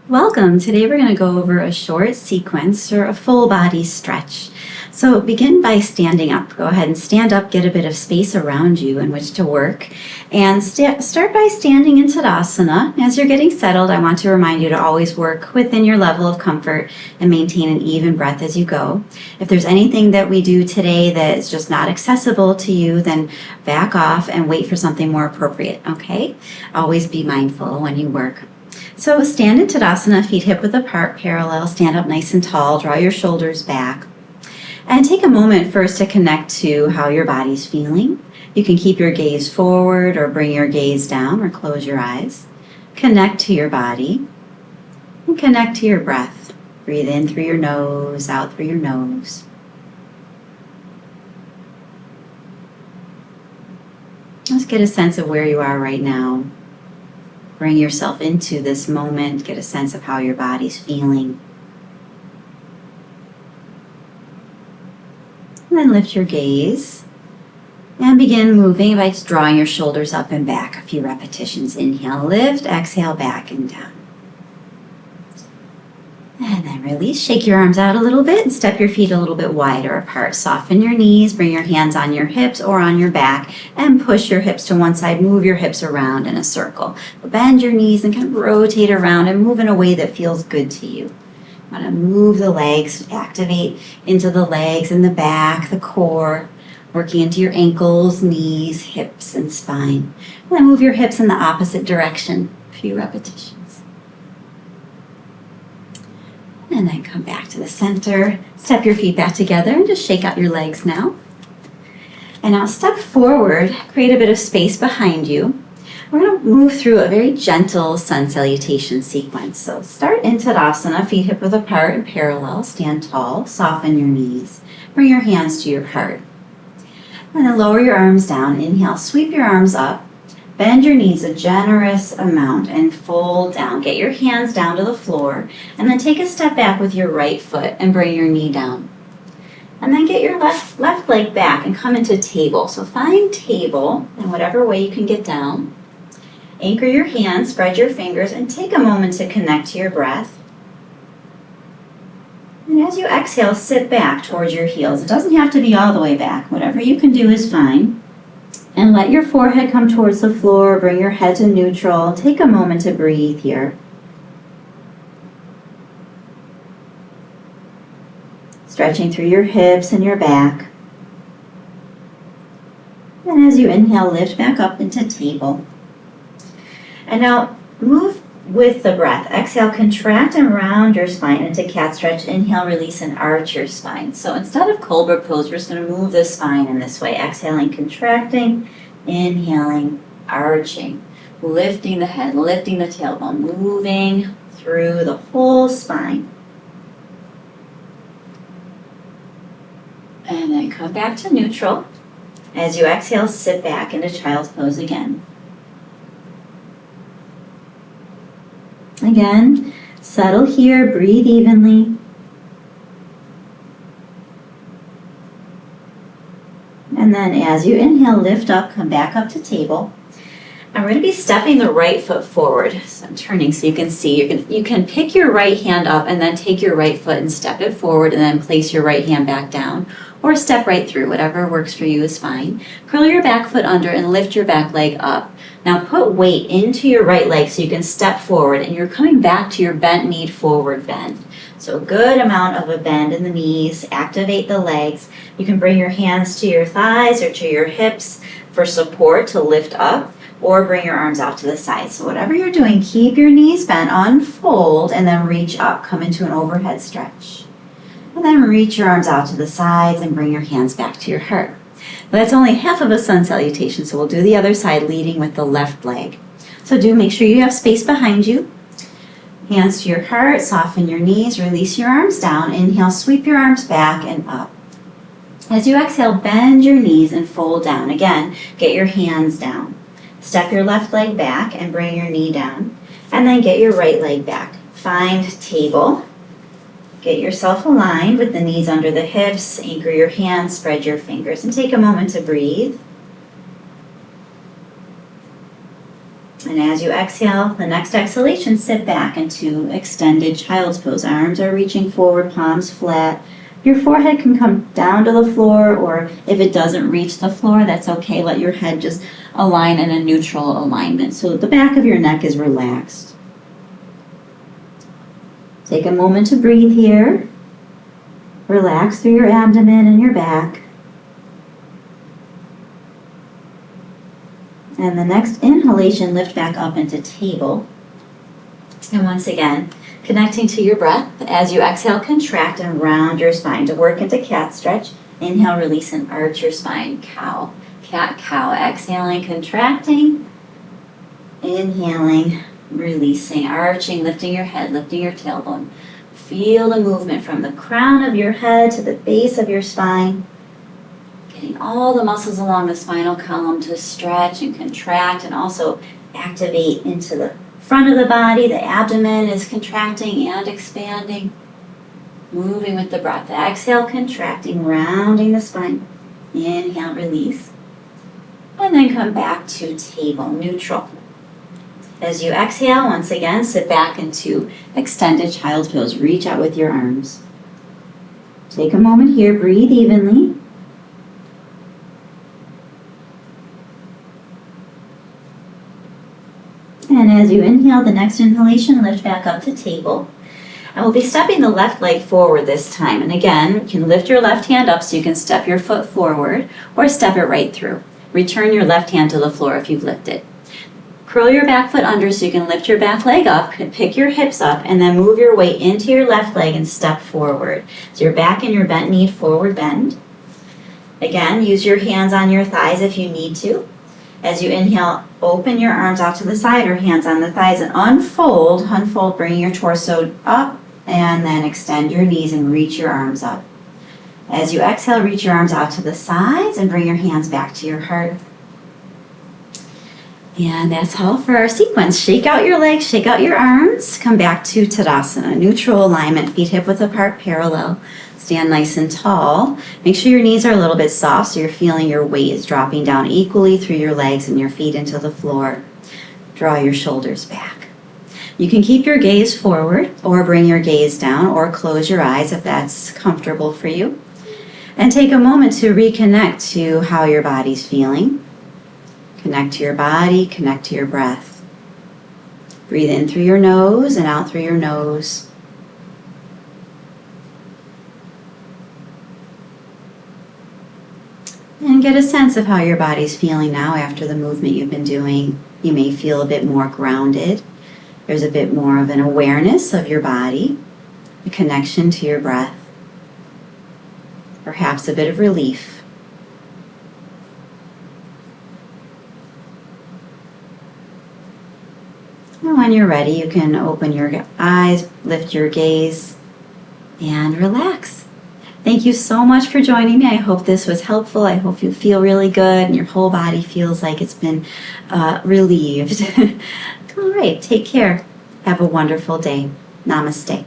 Welcome. Today we're going to go over a short sequence or a full body stretch. So begin by standing up. Go ahead and stand up, get a bit of space around you in which to work. And start by standing in Tadasana. As you're getting settled, I want to remind you to always work within your level of comfort and maintain an even breath as you go. If there's anything that we do today that is just not accessible to you, then back off and wait for something more appropriate, okay? Always be mindful when you work. So stand in Tadasana, feet hip width apart, parallel, stand up nice and tall, draw your shoulders back. And take a moment first to connect to how your body's feeling. You can keep your gaze forward or bring your gaze down or close your eyes. Connect to your body and connect to your breath. Breathe in through your nose, out through your nose. Just get a sense of where you are right now. Bring yourself into this moment, get a sense of how your body's feeling. And then lift your gaze and begin moving by just drawing your shoulders up and back. A few repetitions. Inhale, lift, exhale, back and down. And then release. Shake your arms out a little bit and step your feet a little bit wider apart. Soften your knees, bring your hands on your hips or on your back and push your hips to one side. Move your hips around in a circle. Bend your knees and kind of rotate around and move in a way that feels good to you. You want to move the legs, activate into the legs and the back, the core, working into your ankles, knees, hips, and spine. And then move your hips in the opposite direction. A few repetitions. And then come back to the center. Step your feet back together and just shake out your legs now. And now step forward, create a bit of space behind you. We're going to move through a very gentle sun salutation sequence. So start in Tadasana, feet hip width apart and parallel. Stand tall, soften your knees. Bring your hands to your heart. And then lower your arms down. Inhale, sweep your arms up. Bend your knees a generous amount and fold down. Get your hands down to the floor and then take a step back with your right foot and bring your knee down. And then get your left leg back and come into table. So find table in whatever way you can get down. Anchor your hands, spread your fingers, and take a moment to connect to your breath. And as you exhale, sit back towards your heels. It doesn't have to be all the way back. Whatever you can do is fine. And let your forehead come towards the floor. Bring your head to neutral. Take a moment to breathe here. Stretching through your hips and your back. And as you inhale, lift back up into table. And now move with the breath. Exhale, contract and round your spine into cat stretch. Inhale, release and arch your spine. So instead of cobra pose, we're just going to move the spine in this way. Exhaling, contracting, inhaling, arching, lifting the head, lifting the tailbone, moving through the whole spine. And then come back to neutral. As you exhale, sit back into child's pose again. Again, settle here, breathe evenly. And then as you inhale, lift up, come back up to table. And we're going to be stepping the right foot forward. So I'm turning so you can see. You can pick your right hand up and then take your right foot and step it forward and then place your right hand back down. Or step right through, whatever works for you is fine. Curl your back foot under and lift your back leg up. Now put weight into your right leg so you can step forward and you're coming back to your bent knee forward bend. So a good amount of a bend in the knees, activate the legs. You can bring your hands to your thighs or to your hips for support to lift up or bring your arms out to the side. So whatever you're doing, keep your knees bent, unfold, and then reach up, come into an overhead stretch. And then reach your arms out to the sides and bring your hands back to your heart. That's only half of a sun salutation, so we'll do the other side leading with the left leg. So do make sure you have space behind you. Hands to your heart, soften your knees, release your arms down. Inhale, sweep your arms back and up. As you exhale, bend your knees and fold down. Again, get your hands down. Step your left leg back and bring your knee down. And then get your right leg back. Find table. Get yourself aligned with the knees under the hips. Anchor your hands, spread your fingers, and take a moment to breathe. And as you exhale, the next exhalation, sit back into extended child's pose. Arms are reaching forward, palms flat. Your forehead can come down to the floor, or if it doesn't reach the floor, that's okay. Let your head just align in a neutral alignment so the back of your neck is relaxed. Take a moment to breathe here. Relax through your abdomen and your back. And the next inhalation, lift back up into table. And once again, connecting to your breath. As you exhale, contract and round your spine to work into cat stretch. Inhale, release and arch your spine. Cow, cat, cow. Exhaling, contracting. Inhaling, releasing, arching, lifting your head, lifting your tailbone. Feel the movement from the crown of your head to the base of your spine. Getting all the muscles along the spinal column to stretch and contract and also activate into the front of the body. The abdomen is contracting and expanding. Moving with the breath. Exhale, contracting, rounding the spine. Inhale, release. And then come back to table, neutral. As you exhale, once again, sit back into extended child's pose. Reach out with your arms. Take a moment here, breathe evenly. And as you inhale, the next inhalation, lift back up to table. And we'll be stepping the left leg forward this time. And again, you can lift your left hand up so you can step your foot forward or step it right through. Return your left hand to the floor if you've lifted. Curl your back foot under so you can lift your back leg up, pick your hips up, and then move your weight into your left leg and step forward. So your back and your bent knee forward bend. Again, use your hands on your thighs if you need to. As you inhale, open your arms out to the side or hands on the thighs and unfold, bringing your torso up, and then extend your knees and reach your arms up. As you exhale, reach your arms out to the sides and bring your hands back to your heart. And that's all for our sequence. Shake out your legs, shake out your arms, come back to Tadasana, neutral alignment, feet hip width apart, parallel. Stand nice and tall. Make sure your knees are a little bit soft so you're feeling your weight is dropping down equally through your legs and your feet into the floor. Draw your shoulders back. You can keep your gaze forward or bring your gaze down or close your eyes if that's comfortable for you. And take a moment to reconnect to how your body's feeling. Connect to your body, connect to your breath. Breathe in through your nose and out through your nose. And get a sense of how your body's feeling now after the movement you've been doing. You may feel a bit more grounded. There's a bit more of an awareness of your body, a connection to your breath, perhaps a bit of relief. And when you're ready, you can open your eyes, lift your gaze, and relax. Thank you so much for joining me. I hope this was helpful. I hope you feel really good and your whole body feels like it's been relieved. All right, take care. Have a wonderful day. Namaste.